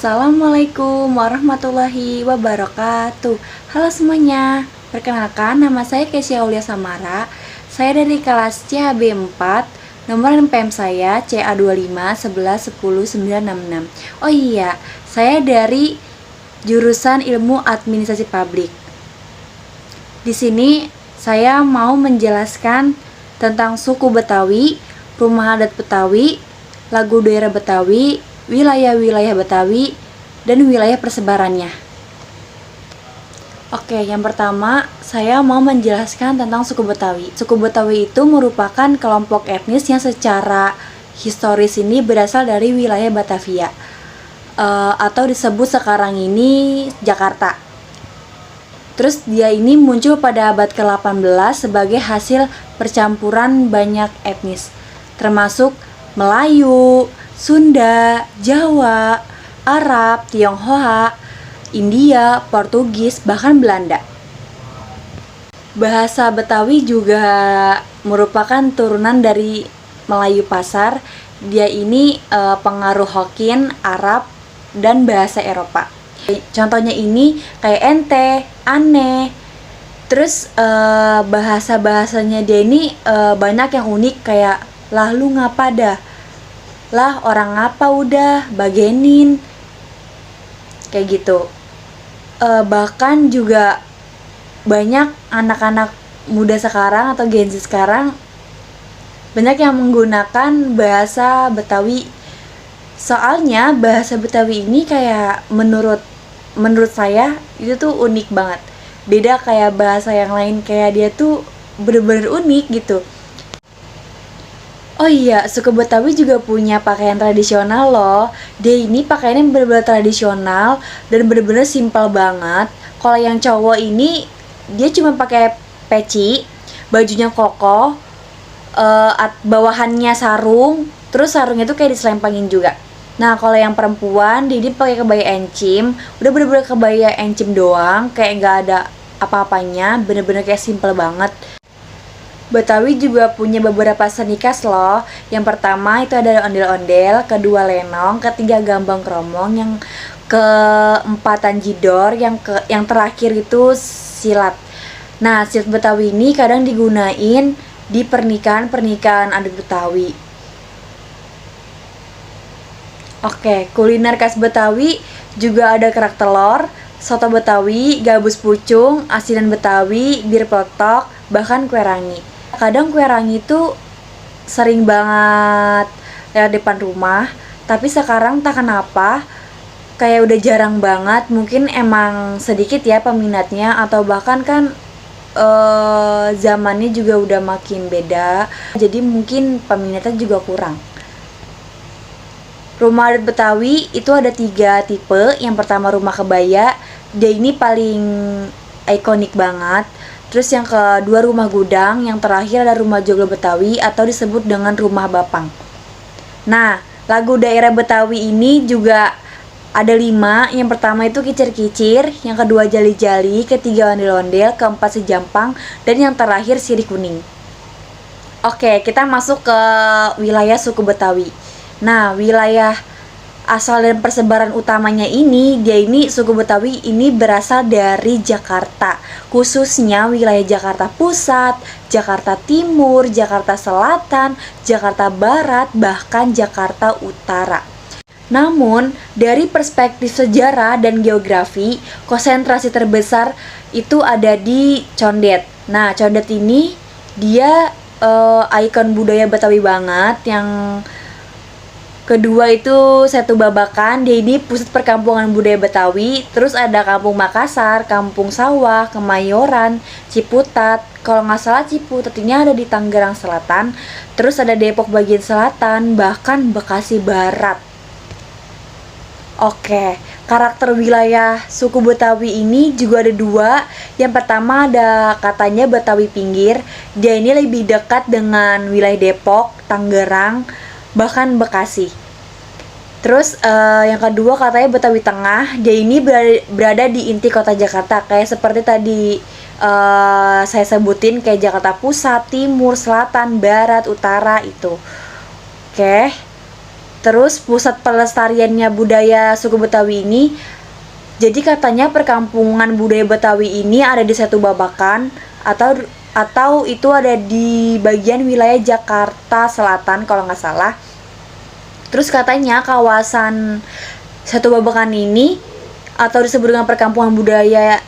Assalamualaikum warahmatullahi wabarakatuh. Halo semuanya, perkenalkan nama saya Kesya Aulia Samara. Saya dari kelas CHB 4. Nomor NPM saya CA25111096. Oh iya, saya dari jurusan Ilmu Administrasi Publik. Di sini saya mau menjelaskan tentang suku Betawi, rumah adat Betawi, lagu daerah Betawi, wilayah-wilayah Betawi, dan wilayah persebarannya. Oke, yang pertama saya mau menjelaskan tentang suku Betawi. Suku Betawi itu merupakan kelompok etnis yang secara historis ini berasal dari wilayah Batavia, atau disebut sekarang ini Jakarta. Terus dia ini muncul pada abad ke-18 sebagai hasil percampuran banyak etnis, termasuk Melayu, Sunda, Jawa, Arab, Tionghoa, India, Portugis, bahkan Belanda. Bahasa Betawi juga merupakan turunan dari Melayu Pasar. Dia ini pengaruh Hokkien, Arab, dan bahasa Eropa. Contohnya ini kayak ente, aneh. Terus bahasa-bahasanya dia ini banyak yang unik, kayak lah lu ngapa dah, lah orang apa udah bagenin, kayak gitu. Bahkan juga banyak anak-anak muda sekarang atau Gen Z sekarang banyak yang menggunakan bahasa Betawi. Soalnya bahasa Betawi ini kayak menurut saya itu tuh unik banget. Beda kayak bahasa yang lain, kayak dia tuh bener-bener unik gitu. Oh iya, suku Betawi juga punya pakaian tradisional loh. Dia ini pakaiannya bener-bener tradisional dan bener-bener simpel banget. Kalau yang cowok ini dia cuma pakai peci, bajunya koko, bawahannya sarung, terus sarungnya tuh kayak diselempangin juga. Nah, kalau yang perempuan dia ini pakai kebaya encim, udah bener-bener kebaya encim doang, kayak nggak ada apa-apanya, bener-bener kayak simpel banget. Betawi juga punya beberapa seni khas loh. Yang pertama itu ada ondel-ondel, kedua lenong, ketiga gambang kromong, yang keempat tanjidor, yang terakhir itu silat. Nah, silat Betawi ini kadang digunain di pernikahan adat Betawi. Oke, kuliner khas Betawi juga ada kerak telur, soto Betawi, gabus pucung, asinan Betawi, bir peletok, bahkan kue rangi. Kadang kue rangi itu sering banget lewat depan rumah, tapi sekarang tak kenapa kayak udah jarang banget. Mungkin emang sedikit ya peminatnya, atau bahkan kan zamannya juga udah makin beda, jadi mungkin peminatnya juga kurang. Rumah adat Betawi itu ada 3 tipe. Yang pertama rumah kebaya, dia ini paling ikonik banget. Terus yang kedua rumah gudang, yang terakhir ada rumah joglo Betawi atau disebut dengan rumah bapang. Nah, lagu daerah Betawi ini juga ada 5. Yang pertama itu kicir-kicir, yang kedua jali-jali, ketiga ondel-ondel, keempat sejampang, dan yang terakhir sirih kuning. Oke, kita masuk ke wilayah suku Betawi. Nah, wilayah asal dan persebaran utamanya ini, dia ini suku Betawi ini berasal dari Jakarta, khususnya wilayah Jakarta Pusat, Jakarta Timur, Jakarta Selatan, Jakarta Barat, bahkan Jakarta Utara. Namun, dari perspektif sejarah dan geografi, konsentrasi terbesar itu ada di Condet. Nah, Condet ini dia ikon budaya Betawi banget. Yang kedua itu Setu Babakan, dia ini pusat perkampungan budaya Betawi. Terus ada Kampung Makassar, Kampung Sawah, Kemayoran, Ciputat. Kalau nggak salah Ciputat ini ada di Tangerang Selatan. Terus ada Depok bagian selatan, bahkan Bekasi Barat. Oke, karakter wilayah suku Betawi ini juga ada 2. Yang pertama ada katanya Betawi pinggir. Dia ini lebih dekat dengan wilayah Depok, Tangerang, bahkan Bekasi. Terus yang kedua katanya Betawi Tengah. Dia ini berada di inti kota Jakarta, kayak seperti tadi saya sebutin, kayak Jakarta Pusat, Timur, Selatan, Barat, Utara itu. Oke. Terus pusat pelestariannya budaya suku Betawi ini, jadi katanya perkampungan budaya Betawi ini ada di Setu Babakan atau itu ada di bagian wilayah Jakarta Selatan kalau nggak salah. Terus katanya kawasan Setu Babakan ini atau disebut dengan perkampungan budaya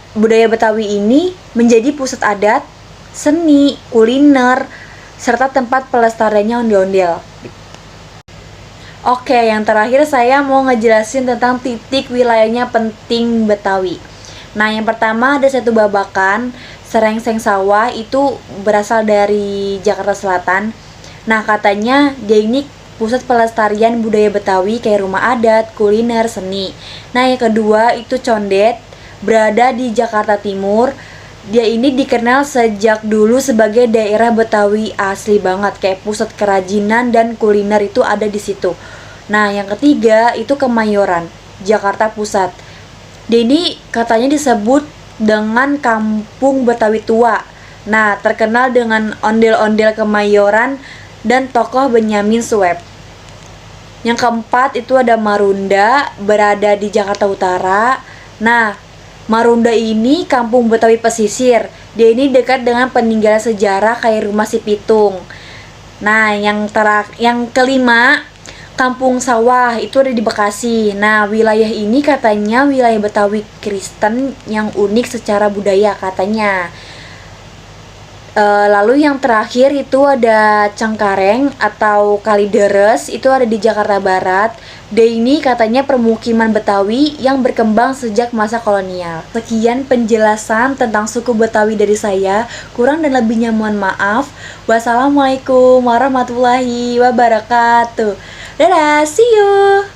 Betawi ini menjadi pusat adat, seni, kuliner, serta tempat pelestariannya ondel-ondel. Oke, yang terakhir saya mau ngejelasin tentang titik wilayahnya penting Betawi. Nah, yang pertama ada Setu Babakan, Serengseng Sawah, itu berasal dari Jakarta Selatan. Nah, katanya dia ini pusat pelestarian budaya Betawi kayak rumah adat, kuliner, seni. Nah, yang kedua itu Condet, berada di Jakarta Timur. Dia ini dikenal sejak dulu sebagai daerah Betawi asli banget, kayak pusat kerajinan dan kuliner itu ada di situ. Nah, yang ketiga itu Kemayoran, Jakarta Pusat. Dia ini katanya disebut dengan Kampung Betawi Tua. Nah, terkenal dengan ondel-ondel Kemayoran dan tokoh Benyamin Sueb. Yang keempat itu ada Marunda, berada di Jakarta Utara. Nah, Marunda ini kampung Betawi pesisir. Dia ini dekat dengan peninggalan sejarah kayak rumah si Pitung. Nah, yang kelima, Kampung Sawah, itu ada di Bekasi. Nah, wilayah ini katanya wilayah Betawi Kristen yang unik secara budaya katanya. Lalu yang terakhir itu ada Cengkareng atau Kalideres, itu ada di Jakarta Barat. Dia ini katanya permukiman Betawi yang berkembang sejak masa kolonial. Sekian penjelasan tentang suku Betawi dari saya. Kurang dan lebihnya mohon maaf. Wassalamualaikum warahmatullahi wabarakatuh. Dadah, see you.